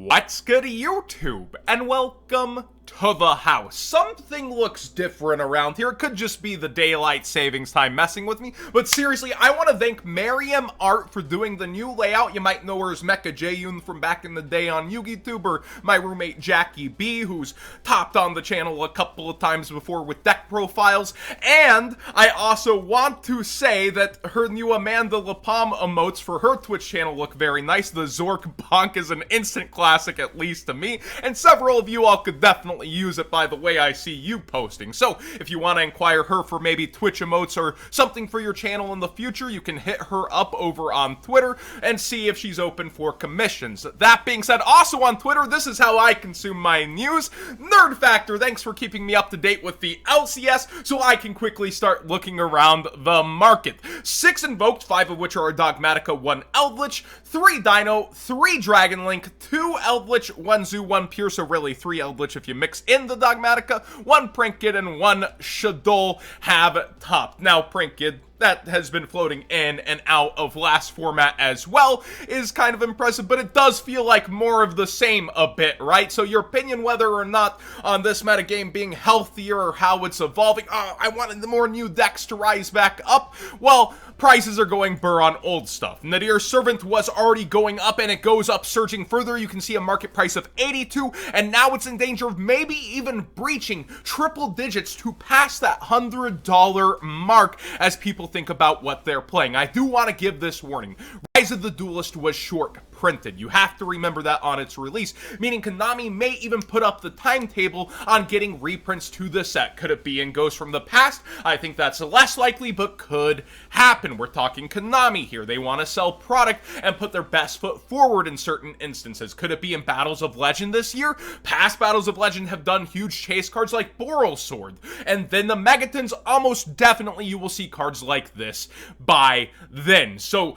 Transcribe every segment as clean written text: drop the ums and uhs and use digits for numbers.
What's good, YouTube? And welcome to the house. Something looks different around here. It could just be the daylight savings time messing with me, but seriously, I want to thank Mariam Art for doing the new layout. You might know her as Mecha Jayun from back in the day on YugiTube, or my roommate Jackie B, who's topped on the channel a couple of times before with deck profiles. And I also want to say that her new Amanda Lapalm emotes for her Twitch channel look very nice. The Zork Bonk is an instant classic, at least to me, and several of you all could definitely use it by the way I see you posting. So if you want to inquire her for maybe Twitch emotes or something for your channel in the future, you can hit her up over on Twitter and see if she's open for commissions. That being said, also on Twitter, this is how I consume my news. Nerd Factor, thanks for keeping me up to date with the LCS so I can quickly start looking around the market. 6 invoked, 5 of which are a Dogmatica, 1 Eldritch, 3 Dino, 3 Dragon Link, 2 Eldritch, 1 Zoo, 1 Pure, so really 3 Eldritch if you mix in the Dogmatica, 1 Prinkid, and 1 Shadol have topped. Now, Prinkid, that has been floating in and out of last format as well, is kind of impressive, but it does feel like more of the same a bit, right? So your opinion whether or not on this metagame being healthier or how it's evolving, I wanted the more new decks to rise back up, well, prices are going burr on old stuff. Nadir Servant was already going up and it goes up surging further. You can see a market price of 82 and now it's in danger of maybe even breaching triple digits to pass that $100 mark as people think about what they're playing. I do want to give this warning. Rise of the Duelist was short printed. You have to remember that on its release, meaning Konami may even put up the timetable on getting reprints to the set. Could it be in Ghosts from the Past? I think that's less likely, but could happen. We're talking Konami here. They want to sell product and put their best foot forward in certain instances. Could it be in Battles of Legend this year? Past Battles of Legend have done huge chase cards like Boral Sword, and then the Megatons, almost definitely you will see cards like this by then. So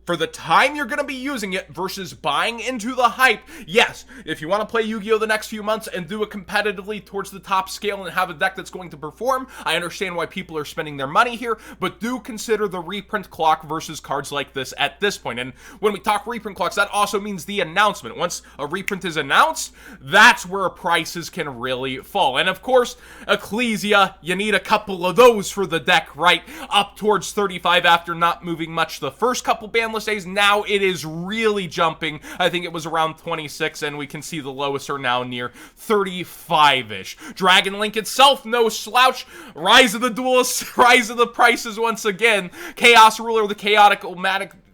for the time you're going to be using it versus buying into the hype, yes, if you want to play Yu-Gi-Oh! The next few months and do it competitively towards the top scale and have a deck that's going to perform, I understand why people are spending their money here, but do consider the reprint clock versus cards like this at this point. And when we talk reprint clocks, that also means the announcement. Once a reprint is announced, that's where prices can really fall. And of course, Ecclesia, you need a couple of those for the deck, right? Up towards 35 after not moving much the first couple banless days. Now it is really jumping. I think it was around 26 and we can see the lowest are now near 35-ish. Dragon Link itself, no slouch. Rise of the Duelists, rise of the prices once again. Chaos Ruler, the chaotic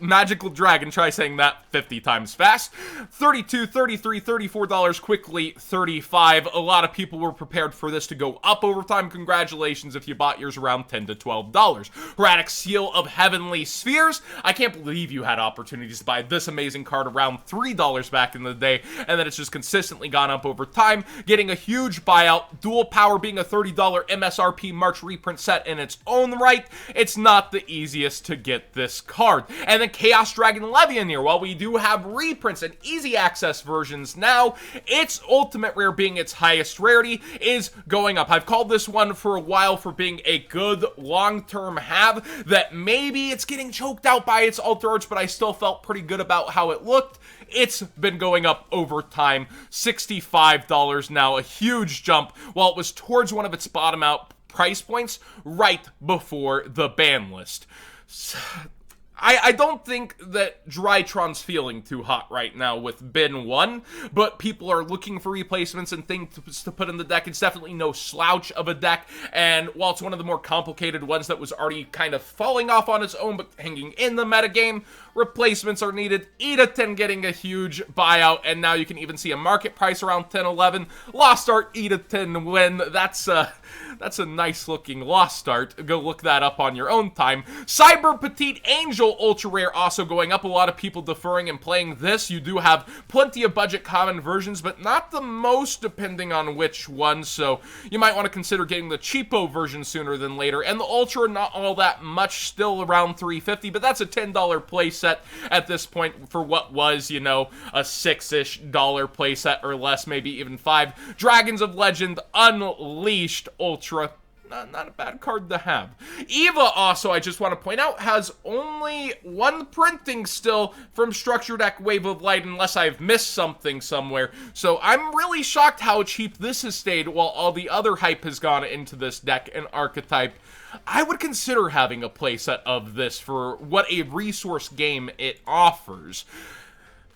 magical dragon, try saying that 50 times fast. $32, $33, $34 quickly, $35. A lot of people were prepared for this to go up over time. Congratulations if you bought yours around $10 to $12. Heraldic Seal of Heavenly Spheres. I can't believe you had opportunities to buy this amazing card around $3 back in the day, and then it's just consistently gone up over time, getting a huge buyout. Dual Power being a $30 MSRP March reprint set in its own right. It's not the easiest to get this card. And then Chaos Dragon Levianeer, while we do have reprints and easy access versions now, its ultimate rare being its highest rarity is going up. I've called this one for a while for being a good long-term have that maybe it's getting choked out by its Alter Arch, but I still felt pretty good about how it looked. It's been going up over time, $65 now, a huge jump, while it was towards one of its bottom out price points right before the ban list. I don't think that Drytron's feeling too hot right now with Bin 1, but people are looking for replacements and things to put in the deck. It's definitely no slouch of a deck, and while it's one of the more complicated ones that was already kind of falling off on its own but hanging in the metagame, replacements are needed. Eden getting a huge buyout, and now you can even see a market price around 10, 11. Lost Art Eden win. That's a nice looking Lost Art. Go look that up on your own time. Cyber Petite Angel Ultra Rare also going up. A lot of people deferring and playing this. You do have plenty of budget common versions, but not the most depending on which one, so you might want to consider getting the cheapo version sooner than later. And the Ultra, not all that much, still around $350, but that's a $10 play set at this point for what was, you know, a $6-ish play set or less, maybe even $5. Dragons of Legend Unleashed Ultra. not a bad card to have. Eva also, I just want to point out, has only one printing still from Structure Deck Wave of Light, unless I've missed something somewhere. So I'm really shocked how cheap this has stayed while all the other hype has gone into this deck and archetype. I would consider having a playset of this for what a resource game it offers.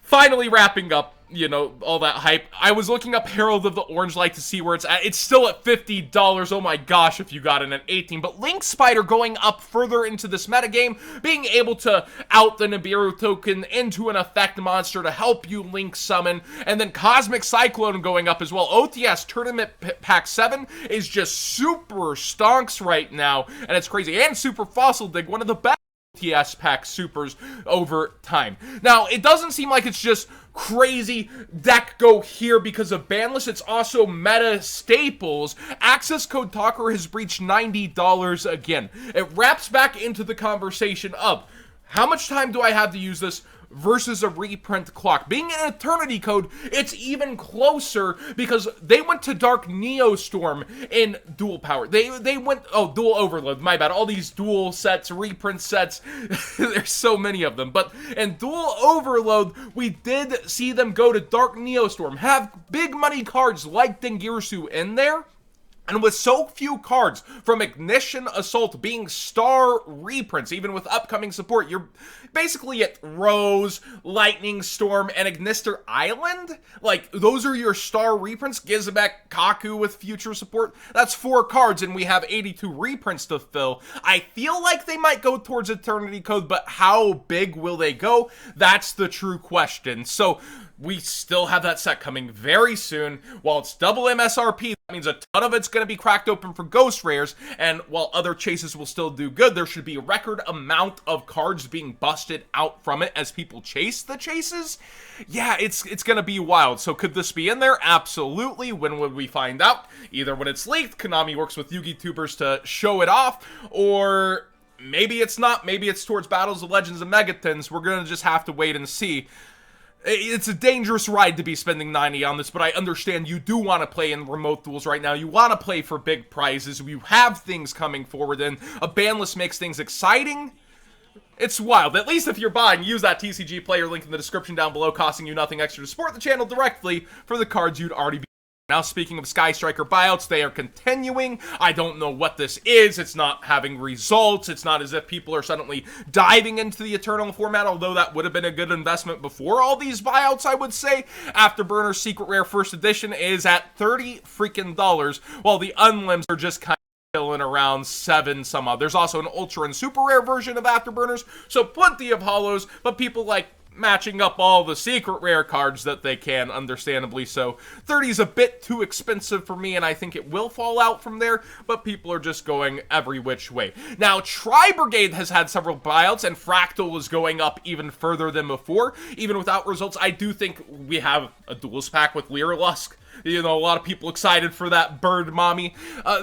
Finally wrapping up, you know, all that hype, I was looking up Herald of the Orange Light to see where it's at. It's still at $50. Oh my gosh, if you got it at 18. But Link Spider going up further into this metagame, being able to out the Nibiru token into an effect monster to help you Link summon, and then Cosmic Cyclone going up as well. OTS Tournament Pack 7 is just super stonks right now, and it's crazy. And Super Fossil Dig, one of the best TS pack supers over time. Now, it doesn't seem like it's just crazy deck go here because of banlist. It's also meta staples. Access code Talker has breached $90 again. It wraps back into the conversation of how much time do I have to use this versus a reprint clock. Being an Eternity Code, it's even closer because they went to Dark Neostorm in dual power. They went, oh, dual overload, my bad. All these dual sets, reprint sets, there's so many of them. But in dual overload, we did see them go to Dark Neostorm, have big money cards like Dengirsu in there. And with so few cards from Ignition Assault being star reprints, even with upcoming support, you're basically at Rose, Lightning Storm, and Ignister Island. Like, those are your star reprints. Gizabek, Kaku with future support. That's 4 cards, and we have 82 reprints to fill. I feel like they might go towards Eternity Code, but how big will they go? That's the true question. So, we still have that set coming very soon. While it's double MSRP, that means a ton of it's going to be cracked open for ghost rares, and while other chases will still do good, there should be a record amount of cards being busted out from it as people chase the chases. Yeah, it's going to be wild. So could this be in there? Absolutely. When would we find out? Either when it's leaked, Konami works with Yugi tubers to show it off, or maybe it's not. Maybe it's towards Battles of Legends and Megatons. We're going to just have to wait and see. It's a dangerous ride to be spending 90 on this, but I understand you do want to play in remote duels right now. You want to play for big prizes. You have things coming forward, and a ban list makes things exciting. It's wild. At least if you're buying, use that TCG player link in the description down below, costing you nothing extra to support the channel directly for the cards you'd already be. Now, speaking of Sky Striker buyouts, they are continuing. I don't know what this is. It's not having results. It's not as if people are suddenly diving into the Eternal format, although that would have been a good investment before all these buyouts, I would say. Afterburner's Secret Rare First Edition is at $30 freaking dollars, while the Unlims are just kind of chilling around 7 some odd. There's also an Ultra and Super Rare version of Afterburners, so plenty of holos, but people like matching up all the secret rare cards that they can, understandably so. 30 is a bit too expensive for me, and I think it will fall out from there, but people are just going every which way. Now, Brigade has had several buyouts, and Fractal is going up even further than before. Even without results, I do think we have a duels pack with Lyrilusk. You know, a lot of people excited for that bird mommy.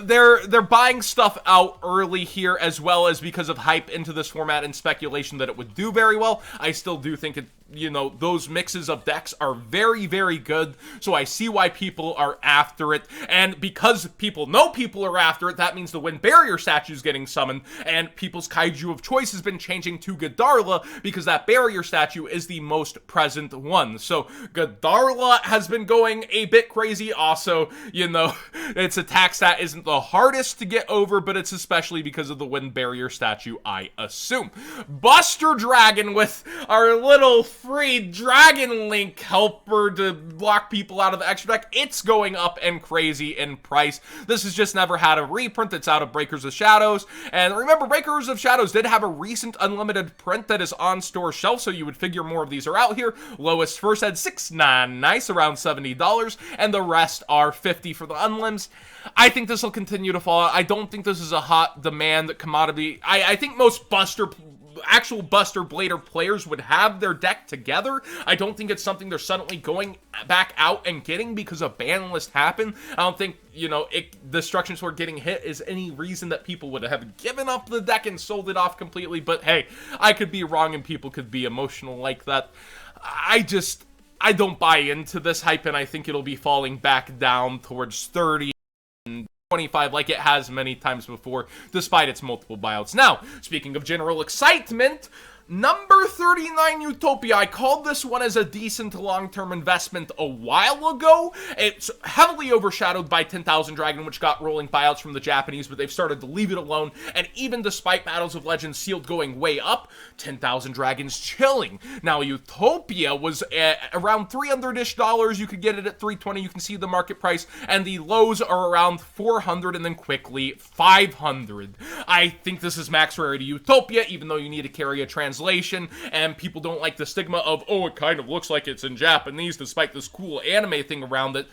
They're buying stuff out early here, as well as because of hype into this format and speculation that it would do very well. I still do think it, you know, those mixes of decks are very, very good. So I see why people are after it. And because people know people are after it, that means the Wind Barrier statue is getting summoned. And people's kaiju of choice has been changing to Godarla because that barrier statue is the most present one. So Godarla has been going a bit crazy. Also, you know, its attack stat isn't the hardest to get over, but it's especially because of the Wind Barrier statue, I assume. Buster Dragon with our little free Dragon Link helper to block people out of the extra deck. It's going up and crazy in price. This has just never had a reprint that's out of Breakers of Shadows. And remember, Breakers of Shadows did have a recent unlimited print that is on store shelf, so you would figure more of these are out here. Lowest first had $6.99, nice, around $70, and the rest are $50 for the unlims. I think this will continue to fall out. I don't think this is a hot demand commodity. I think most actual Buster Blader players would have their deck together. I don't think it's something they're suddenly going back out and getting because a ban list happened. I don't think, you know, Destruction Sword getting hit is any reason that people would have given up the deck and sold it off completely. But hey, I could be wrong and people could be emotional like that. I don't buy into this hype, and I think it'll be falling back down towards 30 and 325 like it has many times before, despite its multiple buyouts. Now, speaking of general excitement, number 39 Utopia. I called this one as a decent long-term investment a while ago. It's heavily overshadowed by 10,000 Dragon, which got rolling buyouts from the Japanese, but they've started to leave it alone. And even despite Battles of Legends sealed going way up, 10,000 Dragon's chilling. Now, Utopia was around $300-ish. You could get it at 320. You can see the market price, and the lows are around 400 and then quickly 500. I think this is max rarity Utopia, even though you need to carry a translation, and people don't like the stigma of, oh, it kind of looks like it's in Japanese despite this cool anime thing around it.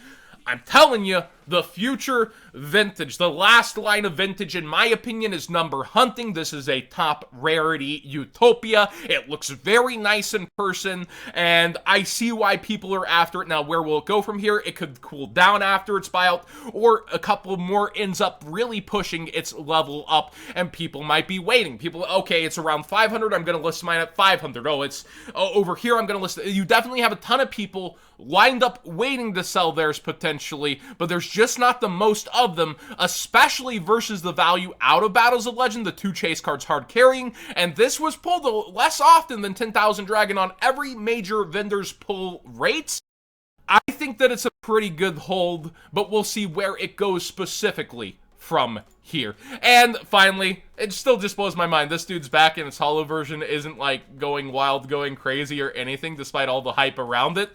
I'm telling you, the future vintage, the last line of vintage, in my opinion, is number hunting. This is a top rarity Utopia. It looks very nice in person, and I see why people are after it. Now, where will it go from here? It could cool down after its buyout, or a couple more ends up really pushing its level up, and people might be waiting. People, okay, it's around 500, I'm going to list mine at 500. Oh, it's over here, I'm going to list it. You definitely have a ton of people lined up waiting to sell theirs potentially, but there's just not the most of them, especially versus the value out of Battles of Legend, the 2 chase cards hard carrying, and this was pulled less often than 10,000 Dragon on every major vendor's pull rates. I think that it's a pretty good hold, but we'll see where it goes specifically from here. And finally, it still just blows my mind. This dude's back in its holo version isn't like going wild, going crazy or anything, despite all the hype around it.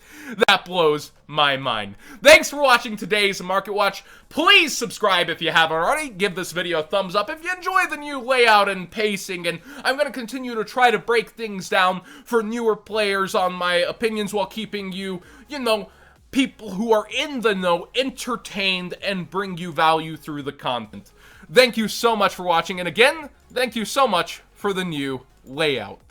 That blows my mind. Thanks for watching today's Market Watch. Please subscribe if you haven't already. Give this video a thumbs up if you enjoy the new layout and pacing, and I'm going to continue to try to break things down for newer players on my opinions while keeping you, you know, people who are in the know entertained and bring you value through the content. Thank you so much for watching, and again, thank you so much for the new layout.